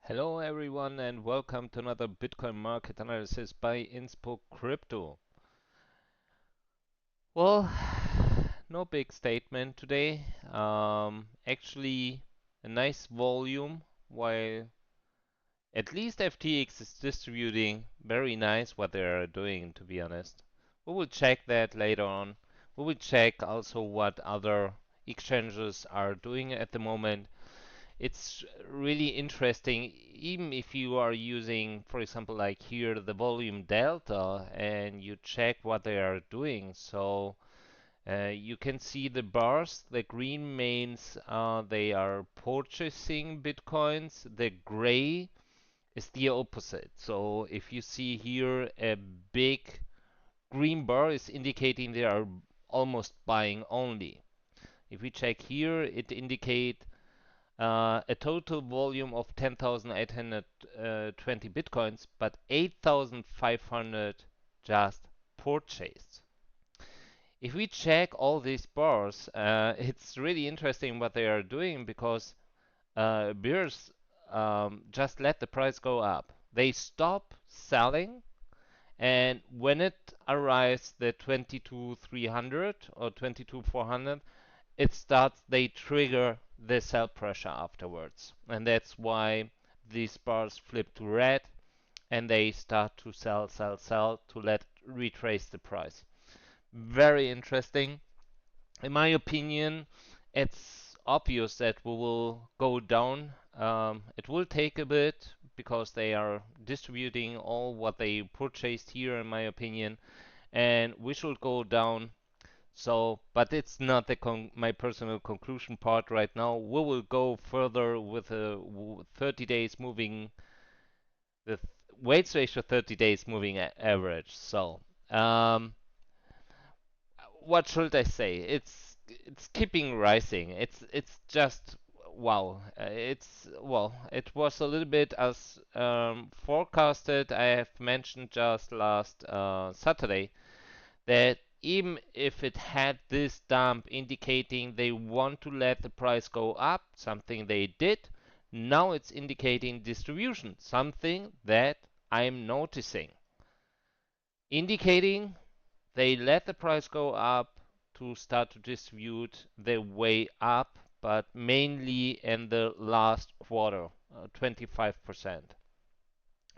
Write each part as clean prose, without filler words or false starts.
Hello everyone and welcome to another Bitcoin market analysis by Inspocrypto. Well, no big statement today. Actually a nice volume while at least FTX is distributing very nice what they are doing, to be honest. We will check that later on. We will check also what other exchanges are doing at the moment. It's really interesting, even if you are using, for example, like here, the volume delta, and you check what they are doing. So you can see the bars. The green means they are purchasing bitcoins. The gray is the opposite. So if you see here a big green bar is indicating they are almost buying only. If we check here, it indicates a total volume of 10,820 bitcoins, but 8,500 just purchased. If we check all these bars, it's really interesting what they are doing because bears just let the price go up. They stop selling, and when it arrives the 22,300 or 22,400, it starts, they trigger the sell pressure afterwards. And that's why these bars flip to red and they start to sell, sell, sell to let retrace the price. Very interesting. In my opinion, it's obvious that we will go down. It will take a bit because they are distributing all what they purchased here, in my opinion, and we should go down. So, but it's not my personal conclusion part right now. We will go further with a 30 days moving, the weights ratio 30 days moving average. So, um, what should I say? It's keeping rising. It's just wow. It's well. It was a little bit as forecasted. I have mentioned just last Saturday that even if it had this dump indicating they want to let the price go up, something they did, now it's indicating distribution, something that I'm noticing. Indicating they let the price go up to start to distribute their way up, but mainly in the last quarter, 25%.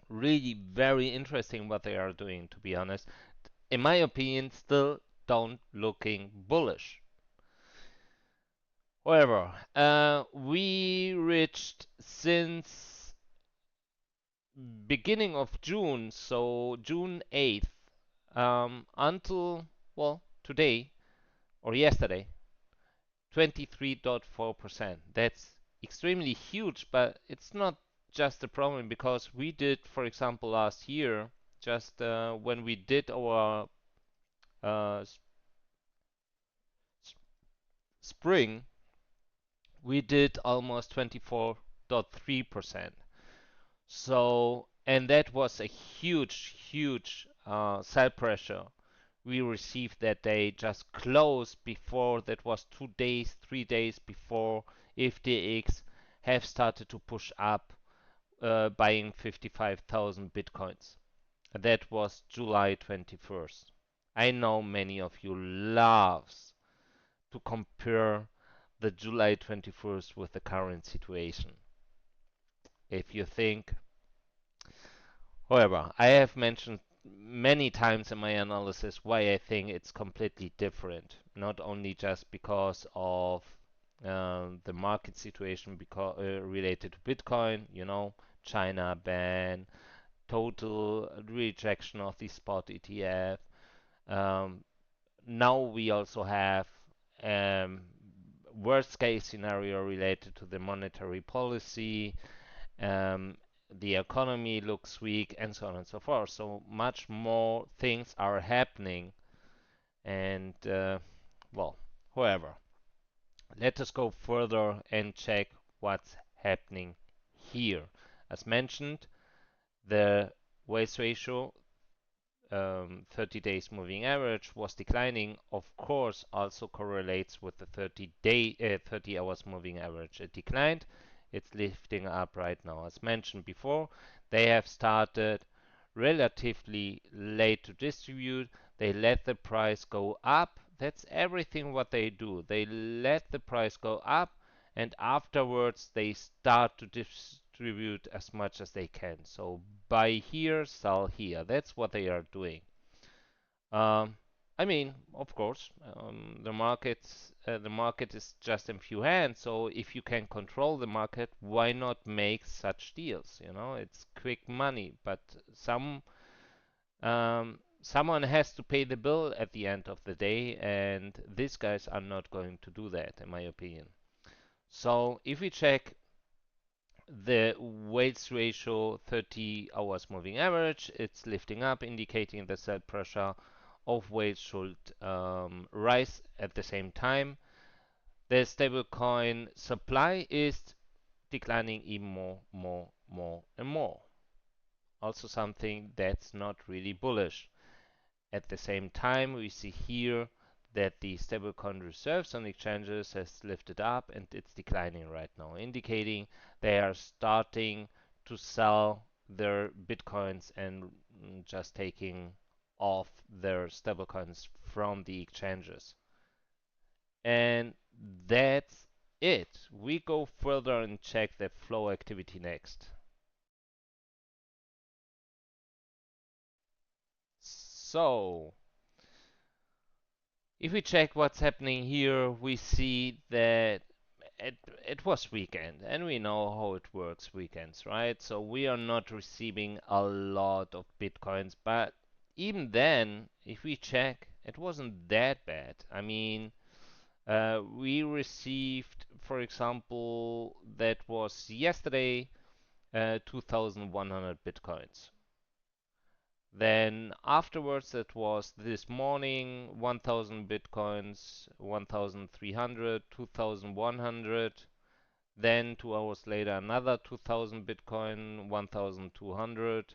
Really very interesting what they are doing, to be honest. In my opinion, still don't looking bullish. However, we reached since beginning of June, so June 8th, until, well, today or yesterday, 23.4%. That's extremely huge, but it's not just a problem because we did, for example, last year, just when we did our uh, spring, we did almost 24.3%. So, and that was a huge sell pressure we received that day, just close before, that was 2 days, 3 days before FTX have started to push up, buying 55,000 bitcoins. That was July 21st. I know many of you loves to compare the July 21st with the current situation. If you think, however, I have mentioned many times in my analysis why I think it's completely different, not only just because of the market situation because, related to Bitcoin, China ban, total rejection of the spot ETF. Um, Now we also have um, worst case scenario related to the monetary policy. Um, the economy looks weak, and so on and so forth. So much more things are happening, and well, however, let us go further and check what's happening here. As mentioned, the waste ratio 30 days moving average was declining, of course, also correlates with the 30 hours moving average. It declined. It's lifting up right now. As mentioned before, they have started relatively late to distribute. They let the price go up. That's everything what they do. They let the price go up, and afterwards they start to distribute as much as they can. So buy here, sell here. That's what they are doing. Um, I mean, of course, the market is just in few hands. So if you can control the market, why not make such deals? You know, it's quick money, but someone has to pay the bill at the end of the day, and these guys are not going to do that, in my opinion. So if we check the weights ratio 30 hours moving average, it's lifting up, indicating the sell pressure of weights should rise at the same time. The stablecoin supply is declining even more, and more. Also something that's not really bullish. At the same time, we see here that the stablecoin reserves on exchanges has lifted up and it's declining right now, indicating they are starting to sell their bitcoins and just taking off their stablecoins from the exchanges. And that's it. We go further and check the flow activity next. So, if we check what's happening here, we see that it was weekend, and we know how it works weekends, right? So we are not receiving a lot of bitcoins, but even then, if we check, it wasn't that bad. I mean, we received, for example, that was yesterday, 2,100 bitcoins. Then afterwards, it was this morning 1,000 bitcoins, 1,300, 2,100. Then 2 hours later, another 2,000 bitcoin, 1,200,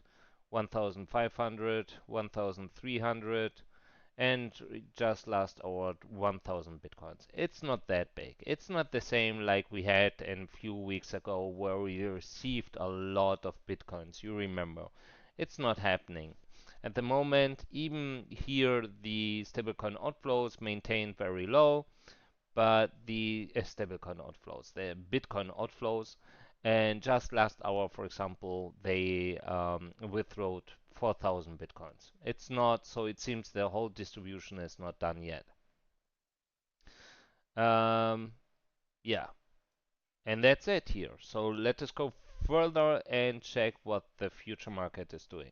1,500, 1,300, and just last hour 1000 bitcoins. It's not that big. It's not the same like we had a few weeks ago where we received a lot of bitcoins. You remember. It's not happening. At the moment, even here, the stablecoin outflows maintained very low, but the stablecoin outflows, the Bitcoin outflows, and just last hour, for example, they withdrew 4,000 bitcoins. It's not, so it seems the whole distribution is not done yet. Um, yeah, and that's it here. So let us go further and check what the future market is doing.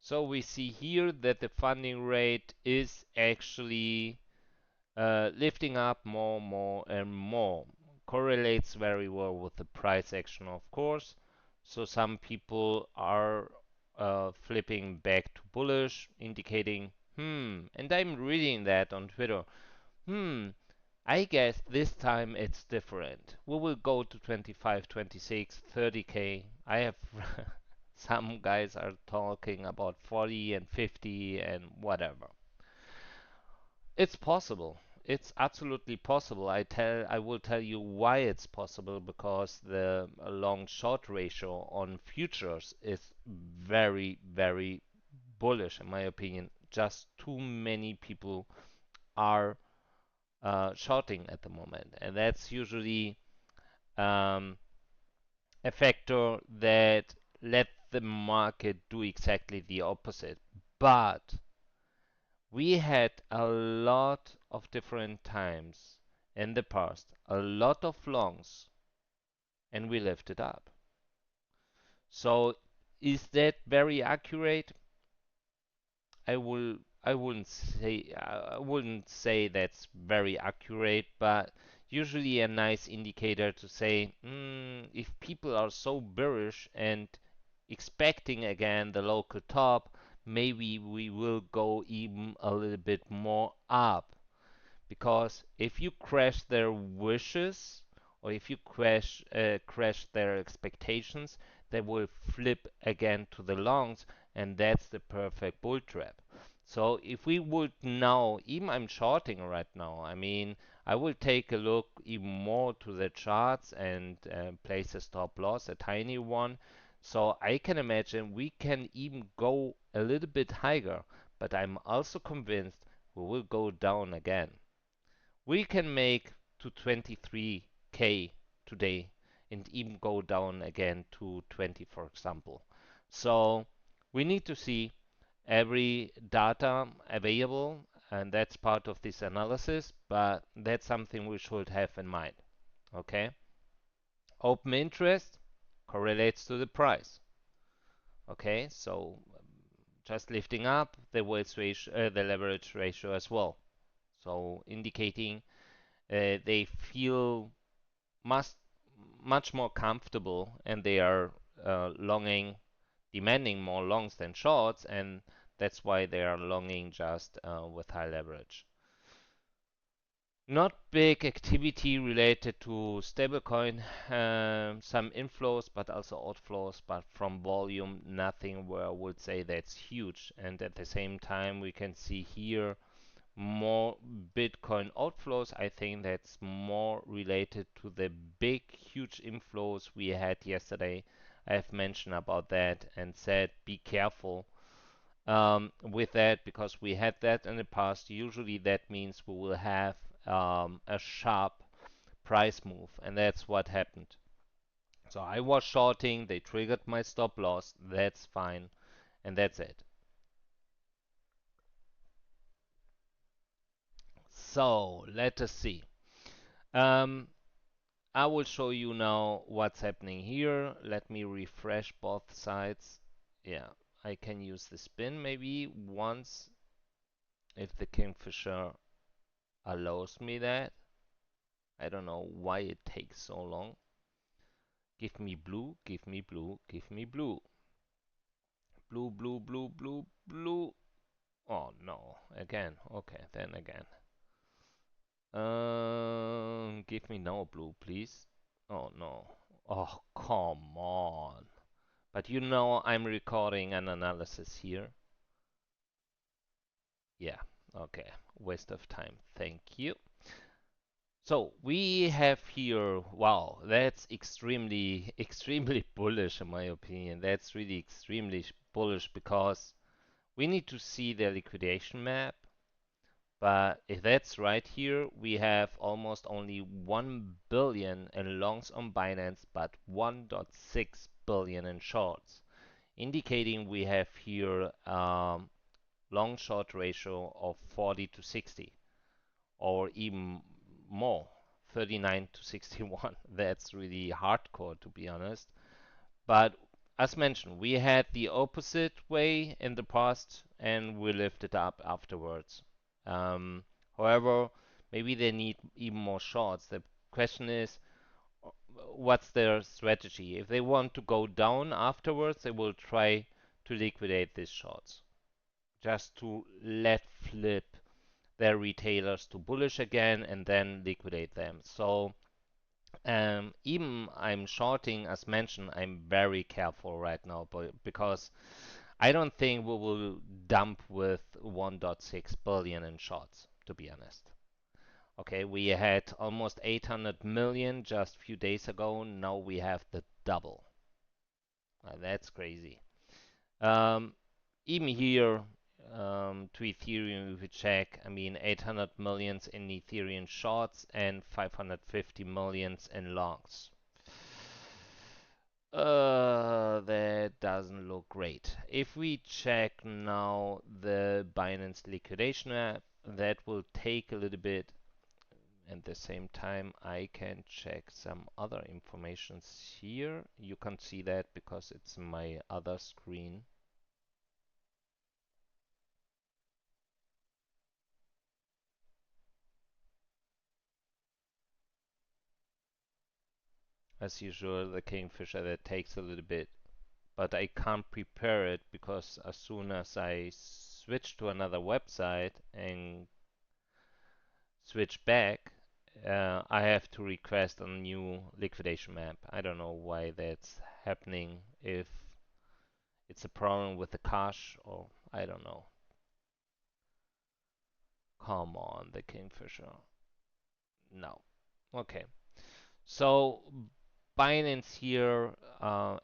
So we see here that the funding rate is actually lifting up more and more. Correlates very well with the price action, of course. So some people are flipping back to bullish, indicating, and I'm reading that on Twitter, I guess this time it's different. We will go to 25, 26, 30K. I have some guys are talking about 40 and 50 and whatever. It's possible. It's absolutely possible. I will tell you why it's possible because the long short ratio on futures is very bullish in my opinion. Just too many people are shorting at the moment, and that's usually um, a factor that let the market do exactly the opposite. But we had a lot of different times in the past, a lot of longs, and we lifted up. So is that very accurate? I wouldn't say that's very accurate, but usually a nice indicator to say if people are so bearish and expecting again the local top, maybe we will go even a little bit more up. Because if you crash their wishes or if you crash their expectations, they will flip again to the longs, and that's the perfect bull trap. So if we would now, even I'm shorting right now, I mean, I will take a look even more to the charts and place a stop loss, a tiny one. So I can imagine we can even go a little bit higher, but I'm also convinced we will go down again. We can make to 23K today and even go down again to 20, for example. So we need to see every data available, and that's part of this analysis, but that's something we should have in mind. Okay? Open interest correlates to the price. Okay, so just lifting up the weights ratio, the leverage ratio as well. So indicating they feel much much more comfortable and they are longing, demanding more longs than shorts, and that's why they are longing just with high leverage. Not big activity related to stablecoin, some inflows but also outflows, but from volume, nothing where I would say that's huge. And at the same time, we can see here more Bitcoin outflows. I think that's more related to the big, huge inflows we had yesterday. I've mentioned about that and said be careful with that because we had that in the past. Usually that means we will have a sharp price move, and that's what happened. So I was shorting, they triggered my stop loss, that's fine, and that's it. So let us see. Um, I will show you now what's happening here. Let me refresh both sides. Yeah, I can use the spin maybe once if the Kingfisher allows me that. I don't know why it takes so long. Give me blue, give me blue, give me blue. Blue, blue, blue, blue, blue. Oh no, again. Okay, then again. Give me no blue, please. Oh no. Oh, come on. But you know I'm recording an analysis here. Yeah, okay. Waste of time. Thank you. So we have here, wow, that's extremely, extremely bullish in my opinion. That's really extremely bullish because we need to see the liquidation map. But if that's right here, we have almost only 1 billion in longs on Binance, but 1.6 billion in shorts, indicating we have here long short ratio of 40 to 60 or even more, 39 to 61. That's really hardcore to be honest. But as mentioned, we had the opposite way in the past and we lifted up afterwards. However, maybe they need even more shorts. The question is, what's their strategy? If they want to go down afterwards, they will try to liquidate these shorts just to let flip their retailers to bullish again and then liquidate them. So even I'm shorting, as mentioned, I'm very careful right now because I don't think we will dump with 1.6 billion in shorts, to be honest. Okay, we had almost 800 million just a few days ago. Now we have the double. That's crazy. Um, Even here to Ethereum, if we check, I mean 800 millions in Ethereum shorts and 550 millions in longs. That doesn't look great. If we check now the Binance liquidation app, that will take a little bit. At the same time, I can check some other informations here. You can't see that because it's my other screen. As usual, the Kingfisher, that takes a little bit, but I can't prepare it because as soon as I switch to another website and switch back, I have to request a new liquidation map. I don't know why that's happening, if it's a problem with the cache or I don't know. Come on, the Kingfisher. No. Okay. So Binance here,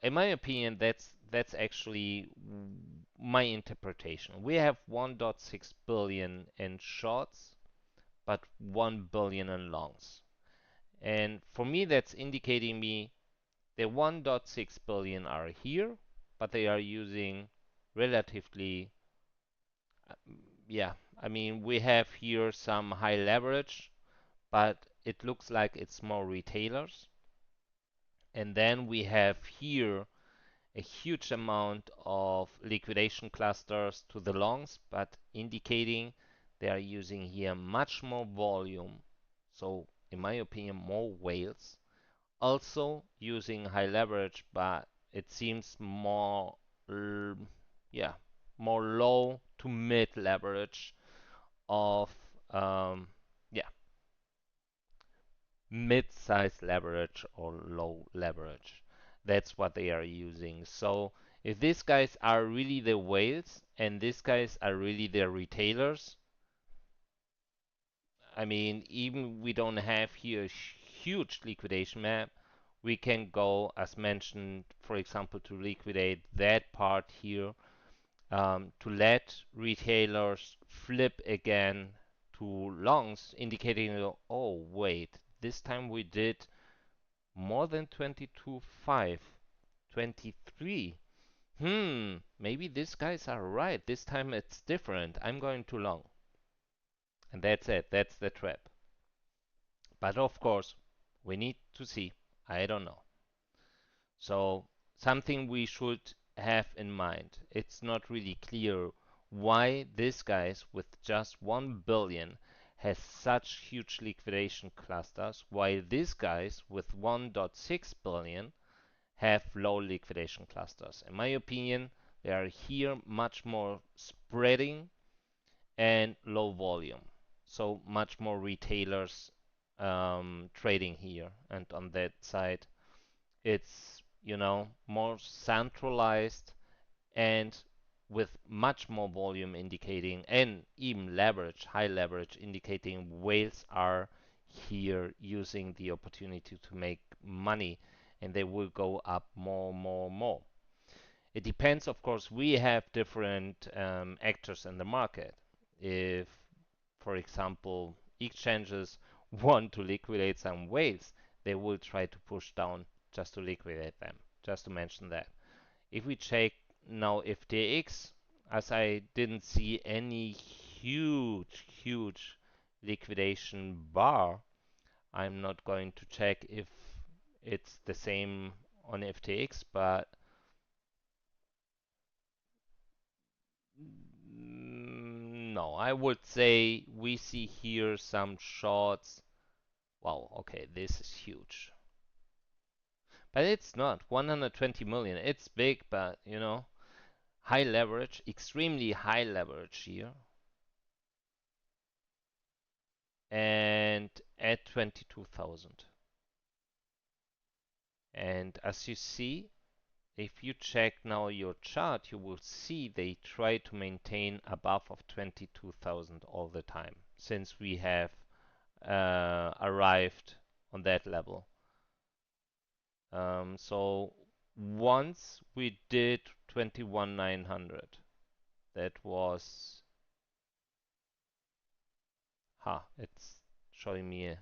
in my opinion, that's actually my interpretation. We have 1.6 billion in shorts, but 1 billion in longs. And for me, that's indicating me the 1.6 billion are here, but they are using relatively, uh, yeah, I mean, we have here some high leverage, but it looks like it's more retailers. And then we have here a huge amount of liquidation clusters to the longs, but indicating they are using here much more volume. So, in my opinion, more whales. Also using high leverage, but it seems more, yeah, more low to mid leverage of, um, yeah, mid-size leverage or low leverage. That's what they are using. So if these guys are really the whales and these guys are really the retailers, I mean, even we don't have here a huge liquidation map, we can go, as mentioned, for example, to liquidate that part here, to let retailers flip again to longs, indicating, oh, wait, this time we did more than 22.5, 23. Maybe these guys are right. This time it's different. I'm going too long. And that's it. That's the trap. But of course, we need to see. I don't know. So, something we should have in mind. It's not really clear why these guys with just 1 billion has such huge liquidation clusters, while these guys with 1.6 billion have low liquidation clusters. In my opinion, they are here much more spreading and low volume. So much more retailers trading here. And on that side, it's, more centralized and with much more volume indicating and even leverage, high leverage indicating whales are here using the opportunity to make money and they will go up more, more, more. It depends, of course, we have different actors in the market. If, for example, exchanges want to liquidate some whales, they will try to push down just to liquidate them, just to mention that. If we check now FTX, as I didn't see any huge, huge liquidation bar, I'm not going to check if it's the same on FTX, but no, I would say we see here some shorts. Wow, okay, this is huge. But it's not 120 million. It's big, but high leverage, extremely high leverage here. And at 22,000. And as you see, if you check now your chart, you will see they try to maintain above of 22,000 all the time since we have arrived on that level. So once we did 21,900, that was, it's showing me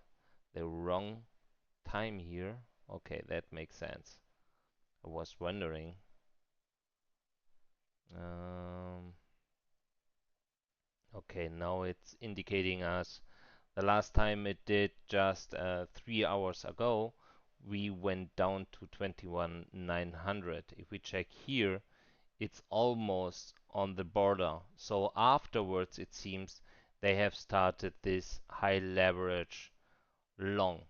the wrong time here. Okay, that makes sense. I was wondering. Um, okay, now it's indicating us the last time it did just 3 hours ago, we went down to 21,900. If we check here, it's almost on the border. So afterwards, it seems they have started this high leverage long.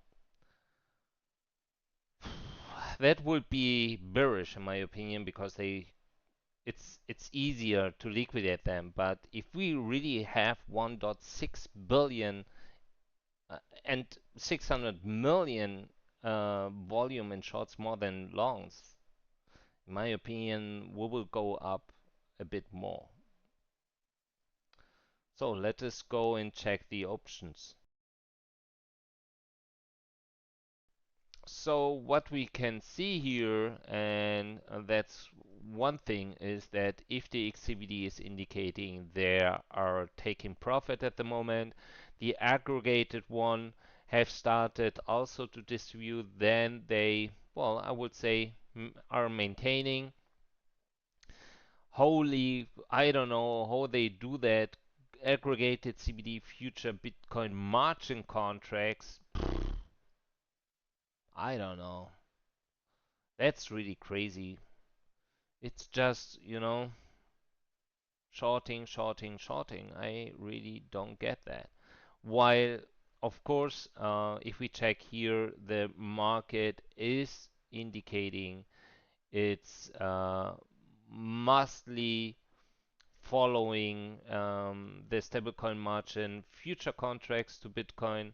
That would be bearish in my opinion because it's easier to liquidate them. But if we really have 1.6 billion and 600 million volume in shorts more than longs, in my opinion, we will go up a bit more. So let us go and check the options. So what we can see here, and that's one thing, is that if the XCBD is indicating they are taking profit at the moment, the aggregated one have started also to distribute, then they, well, I would say are maintaining. Holy, I don't know how they do that. Aggregated CBD future Bitcoin margin contracts. I don't know. That's really crazy. It's just, shorting, shorting, shorting. I really don't get that. While, of course, if we check here, the market is indicating it's mostly following the stablecoin margin future contracts to Bitcoin,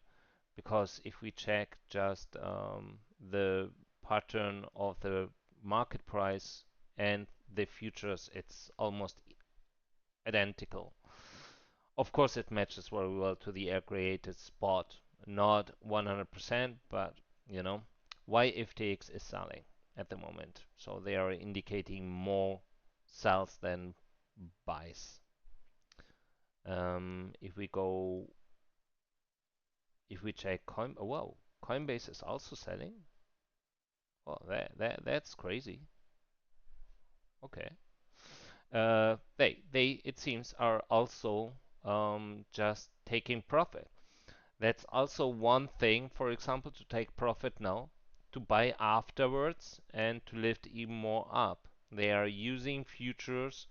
because if we check just the pattern of the market price and the futures, it's almost identical. Of course, it matches very well to the aggregated spot, not 100%, but you know, why FTX is selling at the moment. So they are indicating more sells than buys. If we go, if we check Coin, oh, wow, Coinbase is also selling. Well, that's crazy. Okay. They it seems are also just taking profit. That's also one thing, for example, to take profit now, to buy afterwards, and to lift even more up. They are using futures,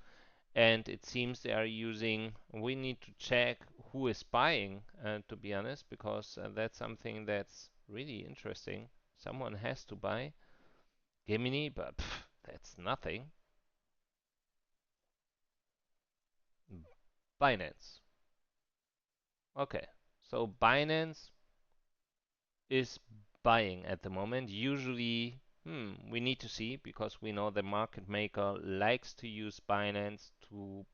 and it seems they are using. We need to check who is buying, to be honest, because that's something that's really interesting. Someone has to buy Gemini, but that's nothing. Binance. Okay, so Binance is buying at the moment. Usually, we need to see, because we know the market maker likes to use Binance to,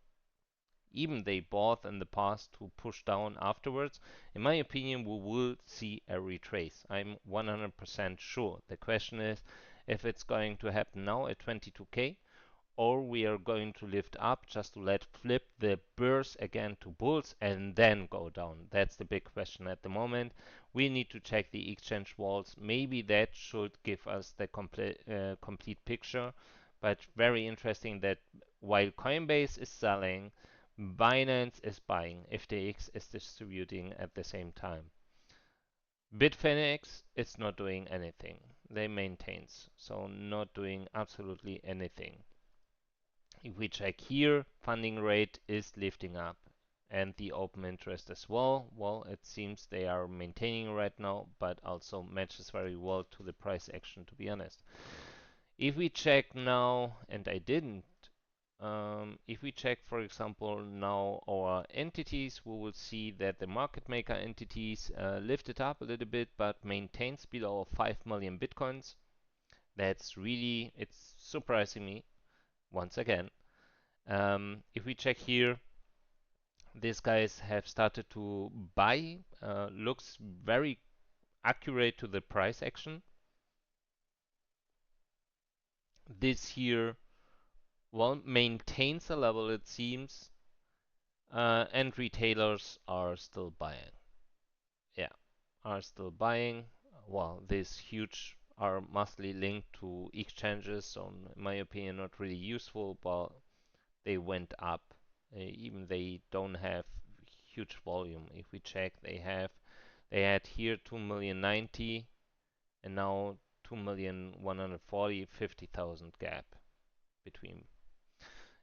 even they bought in the past, to push down afterwards. In my opinion, we will see a retrace. I'm 100% sure. The question is if it's going to happen now at 22K, or we are going to lift up just to let flip the bears again to bulls and then go down. That's the big question at the moment. We need to check the exchange walls. Maybe that should give us the complete picture. But very interesting that while Coinbase is selling, Binance is buying, FTX is distributing at the same time. Bitfinex is not doing anything. They maintains, so not doing absolutely anything. If we check here, funding rate is lifting up, and the open interest as well. Well, it seems they are maintaining right now, but also matches very well to the price action, to be honest. If we check now, and I didn't, if we check, for example, now our entities, we will see that the market maker entities lifted up a little bit, but maintains below 5 million bitcoins. That's really, it's surprising me once again. If we check here, these guys have started to buy. Looks very accurate to the price action. This here, well, maintains a level, it seems, and retailers are still buying. Yeah, are still buying. Well, these huge are mostly linked to exchanges, so in my opinion, not really useful, but they went up. Even they don't have huge volume. If we check, they had here 2,090,000 and now 2,140,000, 50,000 gap between.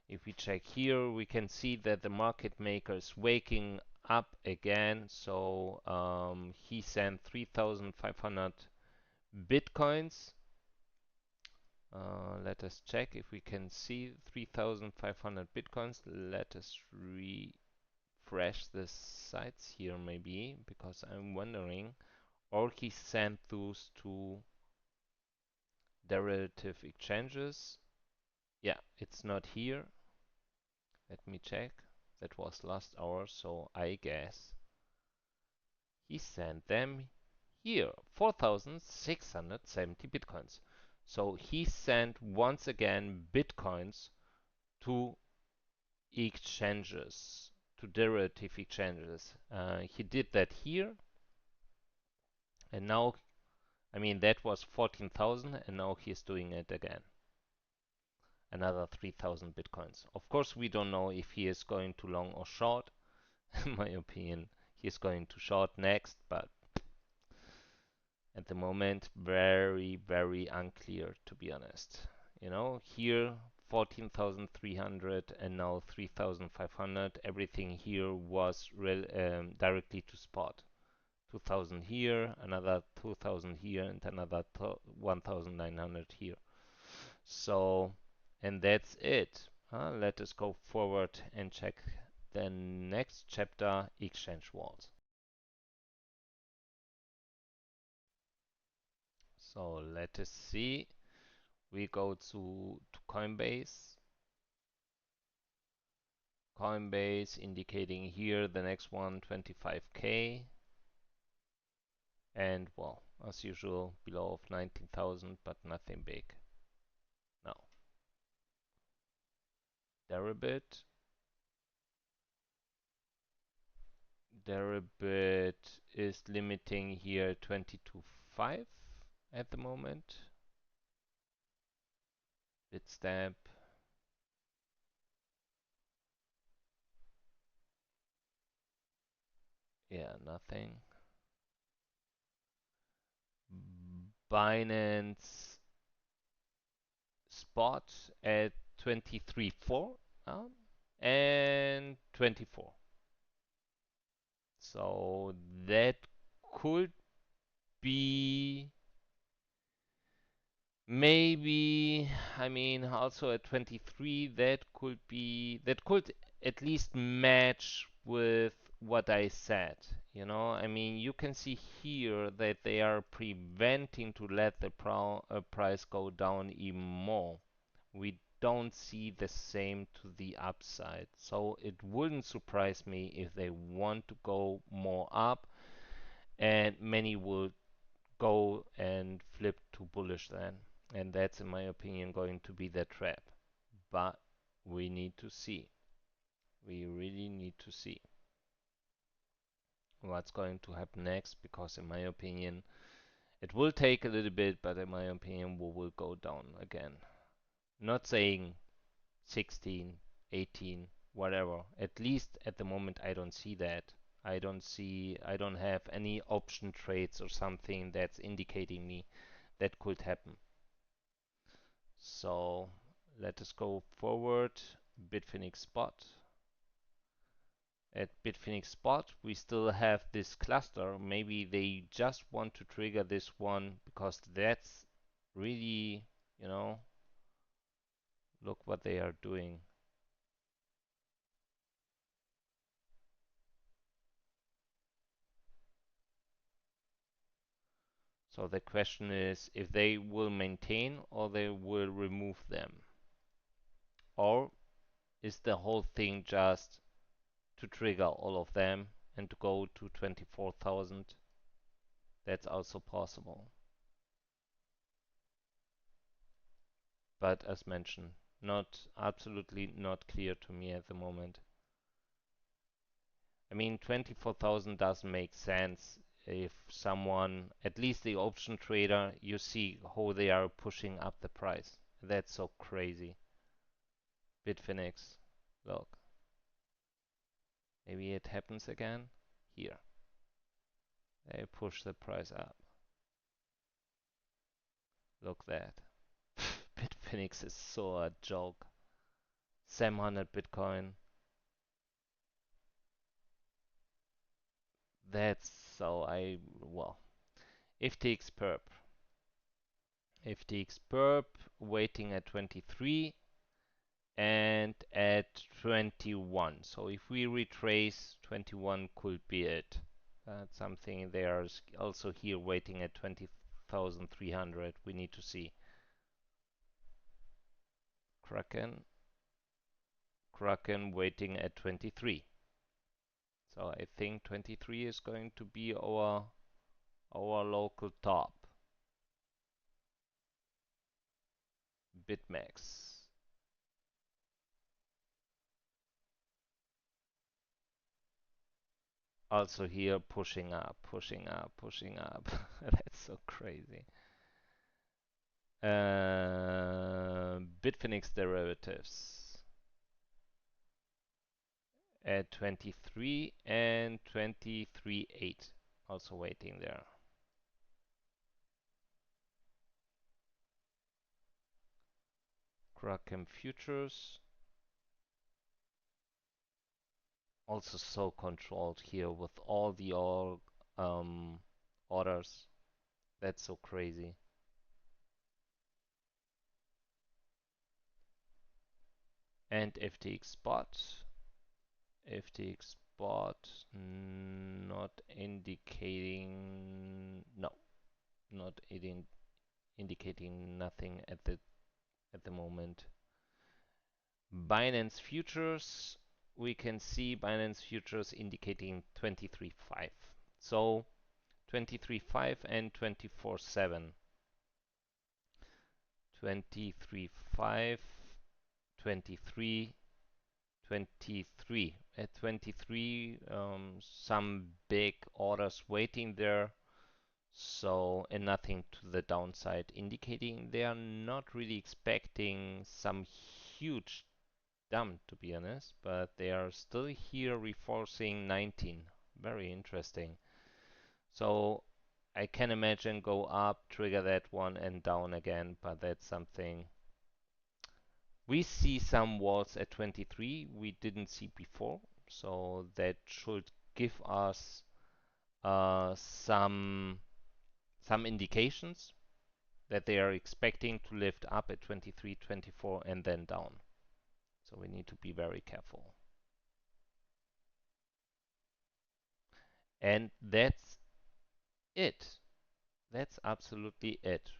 If we check here, we can see that the market maker is waking up again. So he sent 3,500 bitcoins. Let us check if we can see 3,500 bitcoins. Let us refresh the sites here maybe, because I'm wondering, or he sent those to derivative exchanges. Yeah, it's not here. Let me check. That was last hour, so I guess he sent them here, 4,670 bitcoins. So he sent once again bitcoins to exchanges, to derivative exchanges. He did that here, and now, I mean, that was 14,000, and now he's doing it again. Another 3,000 bitcoins. Of course, we don't know if he is going to long or short. In my opinion, he is going to short next, but at the moment, very, very unclear, to be honest. You know, here 14,300 and now 3,500. Everything here was directly to spot. 2,000 here, another 2,000 here, and another 1,900 here. So, and that's it. Let us go forward and check the next chapter, exchange walls. So let us see. We go to Coinbase. Coinbase indicating here the next one 25k, and well, as usual below of 19,000, but nothing big. No. Deribit. Deribit is limiting here 22.5 at the moment. Bitstamp. Yeah, nothing. Binance Spot at 23.4 and 24. So that could be maybe, I mean, also at 23, that could at least match with what I said. You know, I mean, you can see here that they are preventing to let the price go down even more. We don't see the same to the upside. So it wouldn't surprise me if they want to go more up, and many will go and flip to bullish then. And that's, in my opinion, going to be the trap. But we need to see. We really need to see what's going to happen next, because in my opinion, it will take a little bit, but in my opinion, we will go down again. Not saying 16, 18, whatever. At least at the moment, I don't see that. I don't have any option trades or something that's indicating me that could happen. So let us go forward. Bitfinex spot. At Bitfinex spot, we still have this cluster. Maybe they just want to trigger this one because that's really, you know, look what they are doing. So the question is if they will maintain or they will remove them. Or is the whole thing just to trigger all of them and to go to 24,000? That's also possible. But as mentioned, not absolutely not clear to me at the moment. I mean, 24,000 doesn't make sense if someone, at least the option trader, you see how they are pushing up the price. That's so crazy. Bitfinex, look. Maybe it happens again. Here. They push the price up. Look that. Bitfinex is so a joke. 700 Bitcoin. That's so well. FTX perp. FTX perp waiting at 23 and at 21. So if we retrace, 21 could be it. That's something they are also here waiting at 20,300. We need to see. Kraken Kraken waiting at 23. So I think 23 is going to be our local top. Bitmax. Also here pushing up, pushing up, pushing up. That's so crazy. Bitfinex derivatives at 23 and 23.8. Also waiting there. Kraken futures. Also so controlled here with all the orders. That's so crazy. And FTX spot. FTX spot not indicating, no, not indicating nothing at the moment. Binance futures, we can see Binance futures indicating 23.5. So 23.5 and 24.7. 23.5, 23, 23. At 23, some big orders waiting there. So, and nothing to the downside, indicating they are not really expecting some huge dump, to be honest, but they are still here reinforcing 19. Very interesting. So, I can imagine go up, trigger that one, and down again, but that's something. We see some walls at 23 we didn't see before, so that should give us some indications that they are expecting to lift up at 23, 24, and then down. So we need to be very careful. And that's it. That's absolutely it.